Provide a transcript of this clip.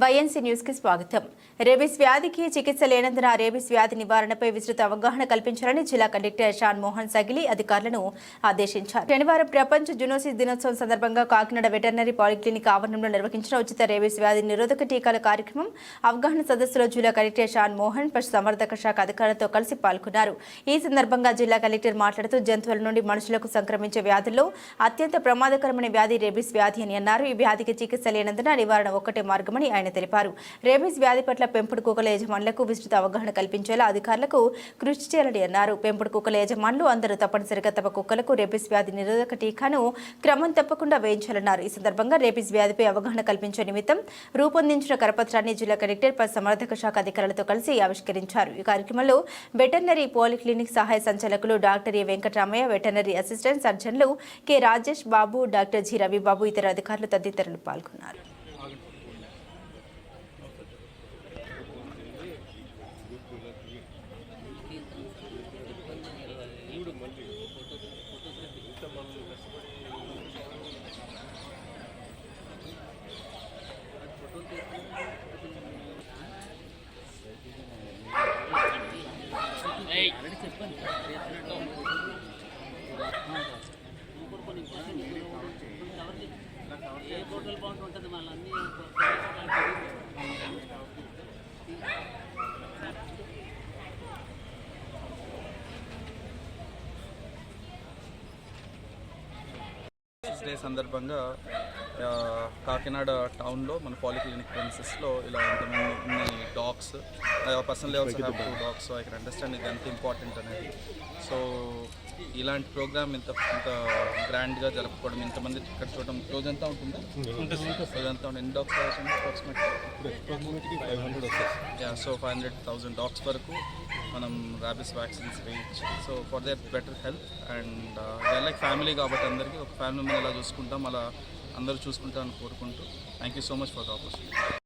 YNC news కి స్వాగతం. Rabies వ్యాధికి చికిత్స లేనందున రేబీస్ వ్యాధి నివారణపై విస్తృత అవగాహన కల్పించాలని జిల్లా కలెక్టర్ షాన్ మోహన్ సగిలి అధికారులను ఆదేశించారు. శనివారం ప్రపంచ జూనోసిస్ దినోత్సవం సందర్భంగా కాకినాడ వెటర్నరీ పాలిక్లినిక్ ఆవరణంలో నిర్వహించిన ఉచిత రేబీస్ వ్యాధి నిరోధక టీకాల కార్యక్రమం అవగాహన సదస్సులో జిల్లా కలెక్టర్ షాన్ మోహన్ పశుసంవర్ధక శాఖ అధికారులతో కలిసి పాల్గొన్నారు. ఈ సందర్భంగా జిల్లా కలెక్టర్ మాట్లాడుతూ జంతువుల నుండి మనుషులకు సంక్రమించే వ్యాధుల్లో అత్యంత ప్రమాదకరమైన వ్యాధి రేబీస్ వ్యాధి అని అన్నారు. ఈ వ్యాధికి చికిత్స లేనందున నివారణ ఒక్కటే మార్గమని ఆయన తెలిపారు. రేబీస్ వ్యాధి పట్ల పెంపుడు కుక్కల యజమానులకు విస్తృత అవగాహన కల్పించేలా అధికారులకు కృషి చేయాలని అన్నారు. పెంపుడు కుక్కల యజమానులు అందరూ తప్పనిసరిగా తమ కుక్కలకు రేబీస్ వ్యాధి నిరోధక టీకాను క్రమం తప్పకుండా వేయించాలన్నారు. ఈ సందర్భంగా రేబీస్ వ్యాధిపై అవగాహన కల్పించే నిమిత్తం రూపొందించిన కరపత్రాన్ని జిల్లా కలెక్టర్ పశుసంవర్ధక శాఖ అధికారులతో కలిసి ఆవిష్కరించారు. ఈ కార్యక్రమంలో వెటర్నరీ పాలిక్లినిక్ సహాయ సంచాలకులు doctor A Venkataramayya, veterinary assistant సర్జన్లు K Rajesh Babu, doctor G Ravibabu, ఇతర అధికారులు తదితరులు పాల్గొన్నారు. ఏ పోర్టల్ బాగుంటుంది మళ్ళీ అన్ని డే సందర్భంగా కాకినాడ టౌన్లో మన పాలిక్లినిక్ ప్రిన్సెస్లో ఇలా ఇంతమంది dogs personal also have 2 dogs, so I can understand ఇది ఎంత ఇంపార్టెంట్ అనేది. సో ఇలాంటి ప్రోగ్రామ్ ఇంత గ్రాండ్గా జరుపుకోవడం, ఇంతమంది ఇక్కడ చూడడం, రోజు ఎంత ఉంటుందా? రోజు ఎంత ఉంటుంది? ఎన్ని డాగ్స్ వచ్చింది అప్రాక్సిమేట్లీ? 500 వస్తాయి. సో 500,000 డాగ్స్ వరకు మనం ర్యాబీస్ వ్యాక్సిన్స్ వేయించి, so for their better health and they like family కాబట్టి అందరికీ ఒక ఫ్యామిలీ మెంబర్ ఎలా చూసుకుంటాం అలా అందరూ చూసుకుంటామని కోరుకుంటూ thank you so much for the opportunity.